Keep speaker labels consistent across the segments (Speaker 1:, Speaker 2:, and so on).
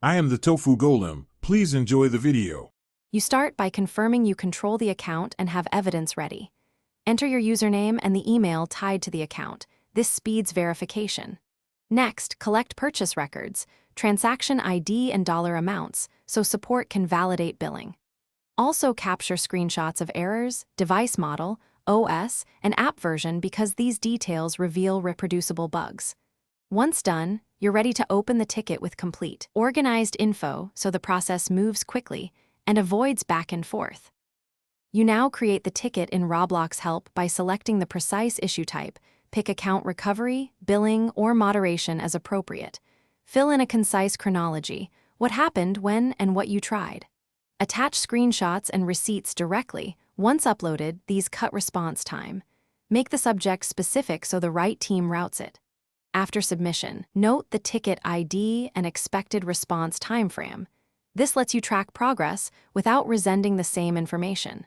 Speaker 1: I am the Tofu Golem. Please enjoy the video.
Speaker 2: You start by confirming you control the account and have evidence ready. Enter your username and the email tied to the account. This speeds verification. Next, collect purchase records, transaction ID and dollar amounts, so support can validate billing. Also capture screenshots of errors, device model, OS, and app version because these details reveal reproducible bugs. Once done, you're ready to open the ticket with complete, organized info so the process moves quickly and avoids back and forth. You now create the ticket in Roblox Help by selecting the precise issue type, pick account recovery, billing, or moderation as appropriate. Fill in a concise chronology, what happened, when, and what you tried. Attach screenshots and receipts directly. Once uploaded, these cut response time. Make the subject specific so the right team routes it. After submission, note the ticket ID and expected response timeframe. This lets you track progress without resenting the same information.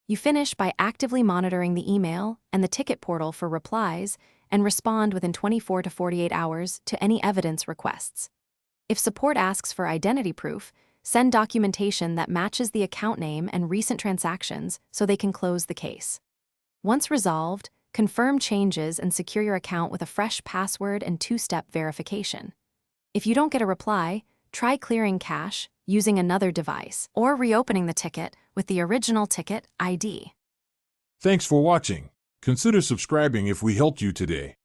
Speaker 2: You finish by actively monitoring the email and the ticket portal for replies and respond within 24 to 48 hours to any evidence requests. If support asks for identity proof, send documentation that matches the account name and recent transactions so they can close the case. Once resolved, confirm changes and secure your account with a fresh password and two-step verification. If you don't get a reply, try clearing cache, using another device, or reopening the ticket with the original ticket ID.
Speaker 1: Thanks for watching. Consider subscribing if we helped you today.